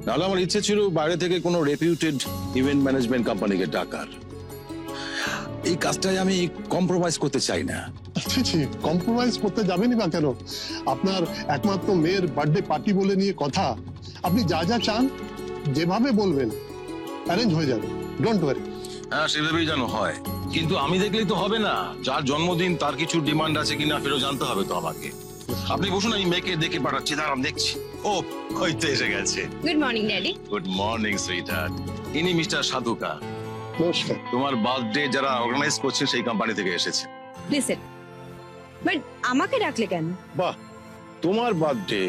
নাহলে আমার ইচ্ছে ছিল বাইরে থেকে কোনো রেপিউটেড ইভেন্ট ম্যানেজমেন্ট কোম্পানিকে ডাকার। এই কাজটাই আমি কম্প্রোমাইজ করতে চাই না। কম্প্রোমাইজ করতে যাবেনই বা কেন? আপনার একমাত্র মেয়ের বার্থডে পার্টি বলে নিয়ে কথা, আপনি যা যা চান যেভাবে বলবেন অ্যারেঞ্জ হয়ে যাবে, ডোন্ট ওয়ারি। হ্যাঁ, সেভাবেই যেন হয়, কিন্তু আমি দেখলেই তো হবে না। যার জন্মদিন তার কিছু ডিমান্ড আছে কিনা ফেরত জানতে হবে তো আমাকে। আপনি বসুন, আমি মেয়েকে দেখে পাঠাচ্ছি, দাঁড়ান দেখছি। ও, হয়তো এসে গেছে। Good morning daddy. Good morning sweetheart. ইনি মিস্টার সাধুকা। নমস্কার। তোমার বার্থডে যারা অর্গানাইজ করছে সেই কোম্পানি থেকে এসেছে। লিসেন, বাট আমাকে ডাকলে কেন? বাহ, তোমার বার্থডে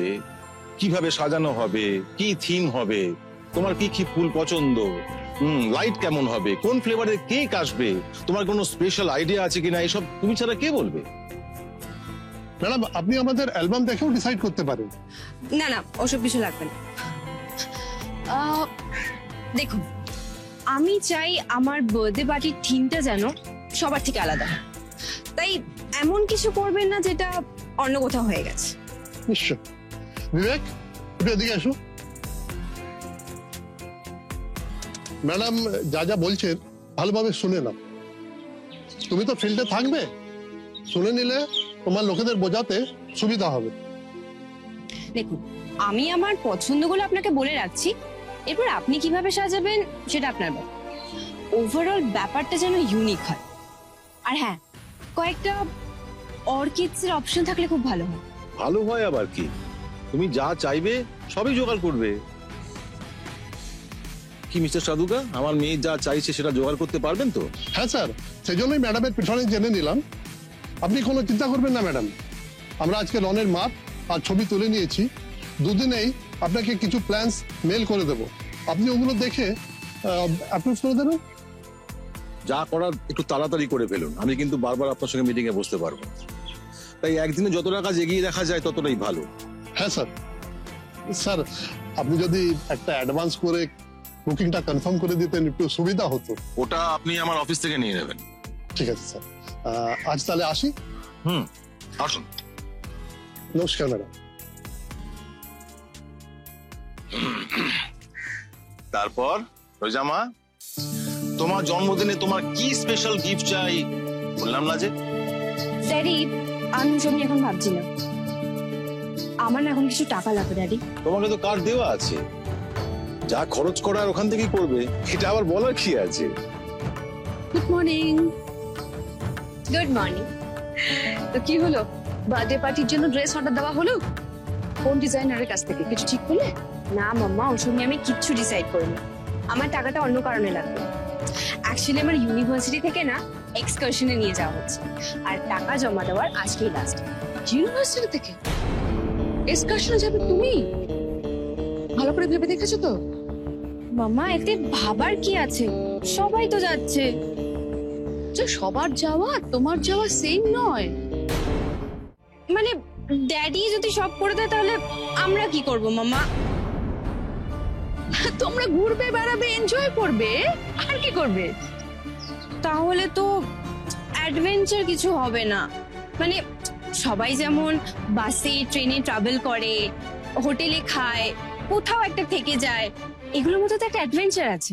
কিভাবে সাজানো হবে, কি থিম হবে, তোমার কি কি ফুল পছন্দ, লাইট কেমন হবে, কোন ফ্লেভারের কেক আসবে, তোমার কোনো স্পেশাল আইডিয়া আছে কিনা, এসব তুমি ছাড়া কে বলবে? ম্যাডাম, আপনি আমাদের অ্যালবাম দেখেও ডিসাইড করতে পারেন। না না, ওসব কিছু লাগবে না। দেখুন, আমি চাই আমার বার্থডে পার্টির থিমটা যেন সবার থেকে আলাদা, তাই এমন কিছু করবেন না যেটা অন্য কোথাও হয়ে গেছে। নিশ্চয়। বিবেক, একটু এদিকে আসো। ম্যাডাম যা যা বলছেন ভালোভাবে শুনে নাও। তুমি তো ফিল্ডে থাকবে, শুনে নিলে তোমার লোকেদের বোঝাতে সুবিধা হবে। দেখুন, আমি আমার পছন্দগুলো আপনাকে বলে রাখছি, এরপর আপনি কিভাবে সাজাবেন সেটা আপনার ব্যাপার। ওভারঅল ব্যাপারটা যেন ইউনিক হয়। আর হ্যাঁ, কয়েকটা অর্কিডস এর অপশন থাকলে খুব ভালো হয়। ভালো হয় আবার কি, তুমি যা চাইবে সবই জোগাড় করবে। কি মিস্টার সাধুকা, আমার মেয়ে যা চাইছে সেটা জোগাড় করতে পারবেন তো? হ্যাঁ স্যার, সেই জন্যই ম্যাডামের পিছনে জেনে নিলাম। আপনি কোনো চিন্তা করবেন না ম্যাডাম, আমরা আজকে লনের মাপ আর ছবি তুলে নিয়েছি। দুদিনেই আপনাকে কিছু প্ল্যানস মেল করে দেব, আপনি ওগুলো দেখে অ্যাপ্রুভ করে দেবেন। যা করার একটু তাড়াতাড়ি করে ফেলুন, আমি কিন্তু বারবার আপনার সঙ্গে মিটিং এ বসতে পারবো, তাই একদিনে যতটা কাজ এগিয়ে রাখা যায় ততটাই ভালো। হ্যাঁ স্যার। স্যার, আপনি যদি একটা অ্যাডভান্স করে বুকিংটা কনফার্ম করে দিতেন একটু সুবিধা হতো। ওটা আপনি আমার অফিস থেকে নিয়ে নেবেন। ঠিক আছে স্যার, আজ তাহলে আসি। আসুন। নমস্কার ম্যাডাম। তারপর রোজামা, তোমার জন্মদিনে তোমার কি স্পেশাল গিফট চাই বললাম না যে? ড্যাডি, আমি সব নিয়ে এখন ভাবছি না, আমার না এখন কিছু টাকা লাগবে। ড্যাডি, তোমাকে তো কার্ড দেওয়া আছে, যা খরচ করার ওখান থেকেই করবে, এটা আবার বলার কি আছে? Good morning. Good morning. তো কি হলো, বার্থডে পার্টির জন্য ড্রেস অর্ডার দেওয়া হলো? কোন ডিজাইনারের কাছ থেকে কিছু ঠিক করলে? না মাম্মা, ওসব নিয়ে আমি কিচ্ছু ডিসাইড করিনি। আমার টাকাটা অন্য কারণে লাগবে। অ্যাকচুয়ালি আমার ইউনিভার্সিটি থেকে না এক্সকারশনে নিয়ে যাওয়া হচ্ছে, আর টাকা জমা দেওয়ার আজকেই লাস্ট। ইউনিভার্সিটি থেকে এক্সকারশনে যাবে তুমি? ভালো করে ভেবে দেখেছো তো? মাম্মা, এতে ভাবার কি আছে, সবাই তো যাচ্ছে। যে সবার যাওয়া তোমার যাওয়া সেম নয়। মানে ড্যাডি যদি সব করে দেয় তাহলে আমরা কি করব মাম্মা? তোমরা ঘুরবে, বেড়াবে, এনজয় করবে, আর কি করবে? তাহলে তো অ্যাডভেঞ্চার কিছু হবে না। মানে সবাই যেমন বাসে ট্রেনে ট্রাভেল করে, হোটেলে খায়, কোথাও একটা থেকে যায়, এগুলোর মধ্যে তো একটা অ্যাডভেঞ্চার আছে।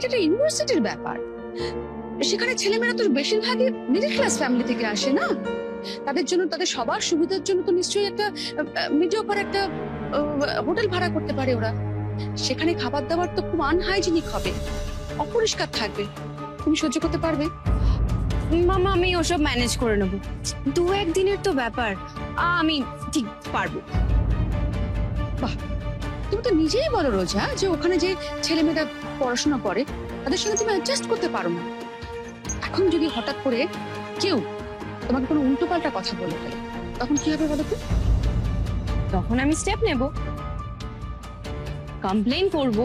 এটা ইউনিভার্সিটির ব্যাপার, সেখানে ছেলেমেয়েরা তো বেশিরভাগই মিডল ক্লাস ফ্যামিলি থেকে আসে না? তাদের জন্য, তাদের সবার সুবিধার জন্য তো নিশ্চয়ই একটা মিডিয়ার একটা হোটেল ভাড়া করতে পারে ওরা। সেখানে খাবার দাবার তো খুব আনহাইজিনিক হবে, অপরিষ্কার থাকবে। তুমি সহ্য করতে পারবে? মামা, আমি ওসব ম্যানেজ করে নেবো, 2-1 দিনের তো ব্যাপার, আমি ঠিক পারবো। বাহ, তুমি তো নিজেই বলো রোজা যে ওখানে যে ছেলেমেয়েরা পড়াশোনা করে তাদের সঙ্গে তুমি অ্যাডজাস্ট করতে পারো না। এখন যদি হঠাৎ করে কেউ তোমাকে কোনো উল্টোপাল্টা কথা বলে ফেলে, তখন কি হবে বলো তো? তখন আমি স্টেপ নেব, কমপ্লেইন করব।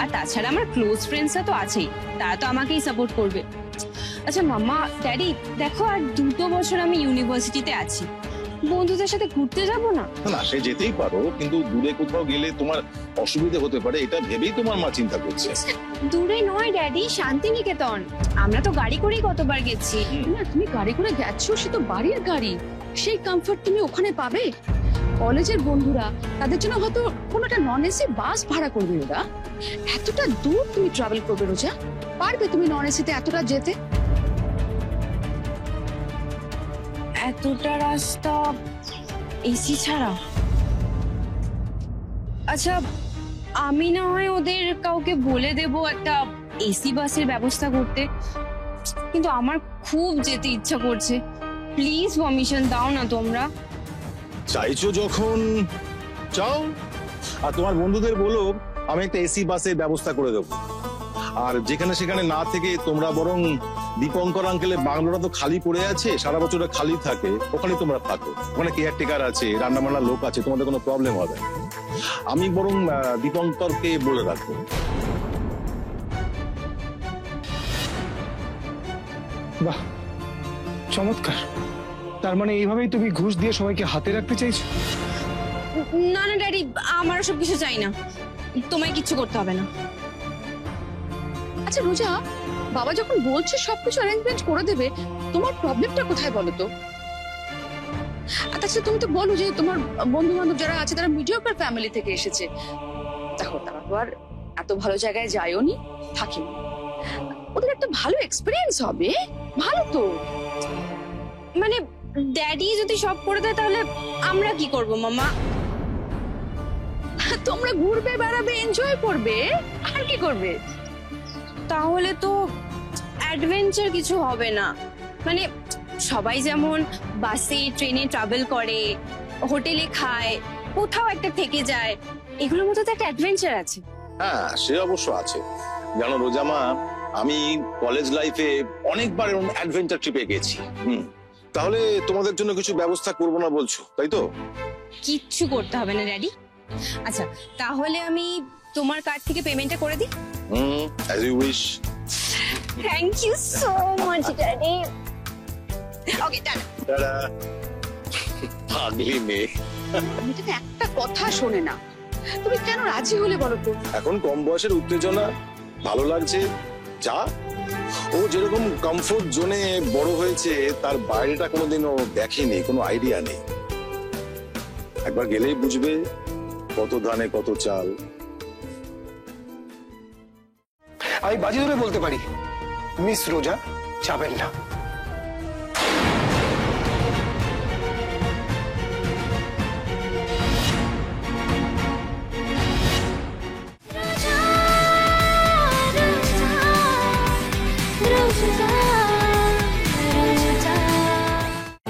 আর তাছাড়া আমার ক্লোজ ফ্রেন্ডসরা তো আছেই, তারা তো আমাকেই সাপোর্ট করবে। আচ্ছা মাম্মা, ড্যাডি, দেখো আর 2 বছর আমি ইউনিভার্সিটিতে আছি, বন্ধুদের সাথে ঘুরতে যাব না? না, সে যেতেই পারো, কিন্তু দূরে কোথাও গেলে তোমার অসুবিধা হতে পারে, এটা ভেবেই তোমার মা চিন্তা করছে। দূরে নয় ড্যাডি, শান্তিনিকেতন। আমরা তো গাড়ি করেই কতবার গেছি। না, তুমি গাড়ি করে গেছো, সে তো বাড়ির গাড়ি, সেই কমফর্ট তুমি ওখানে পাবে? কলেজের বন্ধুরা, তাদের জন্য হয়তো কোনো একটা নন এসি বাস ভাড়া করবে ওরা। এতটা দূর তুমি ট্রাভেল করবে রোজা, পারবে তুমি নন এসিতে এতটা যেতে? এতটা রাস্তা এসি ছাড়া? আচ্ছা, আমি না হয় ওদের কাউকে বলে দেব একটা এসি বাসের ব্যবস্থা করতে, কিন্তু আমার খুব যেতে ইচ্ছা করছে। প্লিজ পারমিশন দাও না তোমরা। চাইছো যখন চাও, আর তোমার বন্ধুদের বলো আমি একটা এসি বাসের ব্যবস্থা করে দেবো। আর যেখানে সেখানে না থেকে তোমরা বরং দীপঙ্কর আঙ্কেলের বাংলোটা তো খালি পড়ে আছে, সারা বছর খালি থাকে, ওখানে তোমরা থাকো। ওখানে কেয়ারটেকার আছে, রান্না বান্নার লোক আছে, তোমাদের কোনো প্রবলেম হবে না। আমি বরং দীপঙ্করকে বলে রাখবো। বাহ, চমৎকার। তার মানে এইভাবেই তুমি ঘুষ দিয়ে সবাইকে হাতে রাখতে চাইছো? না না ড্যাডি, আমার সব কিছু চাই না, তোমায় কিচ্ছু করতে হবে না। আচ্ছা রোজা, বাবা যখন বলছে সবকিছু অ্যারেঞ্জমেন্ট করে দেবে, তোমার প্রবলেমটা কোথায় বলো তো? আর তাছাড়া তুমি তো বলো যে তোমার বন্ধু বান্ধব যারা আছে তারা মিডিওক্যার ফ্যামিলি থেকে এসেছে। দেখো তারা তো আর এত ভালো জায়গায় যায়ও নি, থাকিনি। ওদের একটা ভালো এক্সপিরিয়েন্স হবে, ভালো তো। মানে ড্যাডি যদি সব করে দেয় তাহলে আমরা কি করব মামা? তোমরা ঘুরবে, বেড়াবে, এনজয় করবে, আর কি করবে? তাহলে তো অ্যাডভেঞ্চার কিছু হবে না। মানে সবাই যেমন বাসে ট্রেনে ট্রাভেল করে, হোটেলে খায়, কোথাও একটা থেকে যায়, এগুলোর মধ্যে তো একটা অ্যাডভেঞ্চার আছে। হ্যাঁ, সে অবশ্য আছে। জানো রোজামা, আমি কলেজ লাইফে অনেকবার অ্যাডভেঞ্চার ট্রিপে গেছি। তাহলে তোমাদের জন্য কিছু ব্যবস্থা করবো না বলছো, তাই তো? কিচ্ছু করতে হবে না ড্যাডি। আচ্ছা তাহলে আমি তোমার কার্ড থেকে পেমেন্টটা করে দিই। As you wish. Thank you so much daddy. Okay tata. Tata. পাগলি মেয়ে। মেয়েটা তো একটা কথা শোনে না। তুমি কেন রাজি হলে বলো তো? এখন কম বয়সের উত্তেজনা, ভালো লাগছে, যা। ও যেরকম কমফোর্ট জোনে বড় হয়েছে তার বাইরেটা কোনোদিনও দেখেনি, কোনো আইডিয়া নেই। একবার গেলেই বুঝবে কত ধানে কত চাল। আমি বাজি ধরে বলতে পারি মিস রোজা যাবেন না।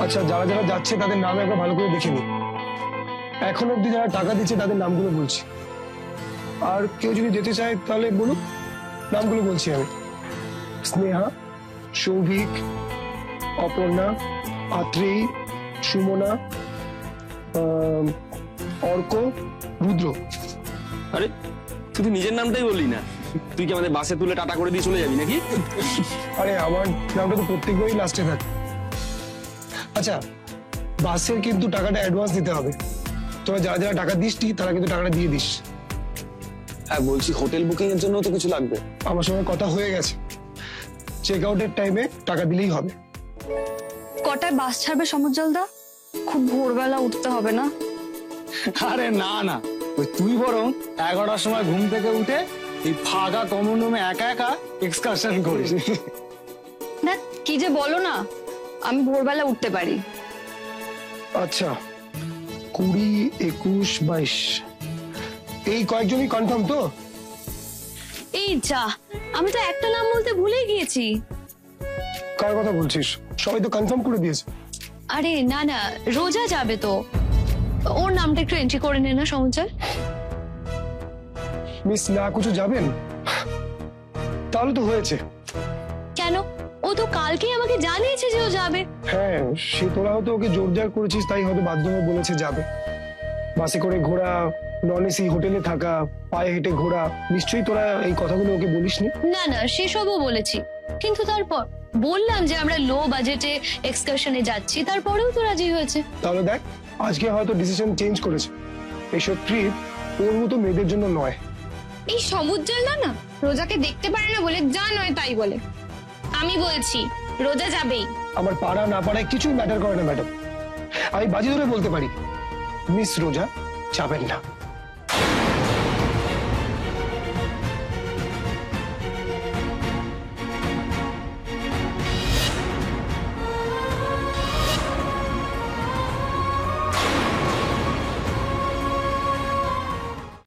আচ্ছা যারা যারা যাচ্ছে তাদের নাম একবার ভালো করে দেখে নি। এখন অব্দি যারা টাকা দিচ্ছে তাদের নামগুলো বলছি, আর কেউ যদি যেতে চায় তাহলে বলুন, নামগুলো বলছি আমি। স্নেহা, সৌভিক, অপর্ণা, আত্রেয়ী, সুমনা, অর্ক, রুদ্র। আরে তুই নিজের নামটাই বললি না, তুই কি আমাদের বাসে তুলে টাটা করে দিয়ে চলে যাবি নাকি? আরে আমার নামটা তো প্রত্যেকবারই লাস্টে থাকে। আচ্ছা বাসের কিন্তু টাকাটা অ্যাডভান্স দিতে হবে। তোরা যারা যারা টাকা দিস তারা কিন্তু টাকাটা দিয়ে দিস। হ্যাঁ বলছি, হোটেল বুকিং এর জন্য তো কিছু লাগবে। আমার সঙ্গে কথা হয়ে গেছে, চেক আউটের টাইমে টাকা দিলেই হবে। কটায় বাস ছাড়বে সমুজ্জ্বলদা? খুব ভোরবেলা উঠতে হবে না? আরে না না, ওই তুই বরং 11টার সময় ঘুম থেকে উঠে এই ফাঁকা কমন রুমে একা একা এক্সকারশন করিস। না কি যে বলো না, আমি ভোরবেলা উঠতে পারি। আচ্ছা 20, 21, 22 এই কয়েকজনই কনফার্ম তো? এই যা, আমি তো একটা নাম বলতে ভুলেই গিয়েছি। কার কথা বলছিস? সবাই তো কনফার্ম করে দিয়েছে। আরে না না, রোজা যাবে তো, ওর নামটা একটু এন্ট্রি করে নে না সমুজ্জ্বল। মিস না কিছু যাবেন? তাহলে তো হয়েছে। কেন? ও তো কালকেই আমাকে জানিয়েছে যে ও যাবে। হ্যাঁ সে তোরা হয়তো ওকে জোরজার করেছিস, তাই হয়তো বাধ্য হয়ে বলেছে যাবে। বাসে করে ঘোরা, নন এসি হোটেলে থাকা, পায়ে হেঁটে ঘোরা, নিশ্চয়ই তোরা এই কথাগুলো ওকে বলিসনি। না না সেসবও বলেছি, কিন্তু তারপর বললাম যে আমরা লো বাজেটে এক্সকারশনে যাচ্ছি, তারপরেও তো রাজি হয়েছে। তাহলে দেখ আজকে হয়তো ডিসিশন চেঞ্জ করেছে। এইসব ট্রিপ ওর মতো মেয়েদের জন্য নয়। এই সমুজ্জ্বল না রোজাকে দেখতে পারে না বলে যা নয় তাই বলে। আমি বলছি রোজা যাবেই। আমার পাড়া না পাড়ায় কিছুই ম্যাটার করে না ম্যাডাম। আমি বাজি ধরে বলতে পারি মিস রোজা যাবেন না।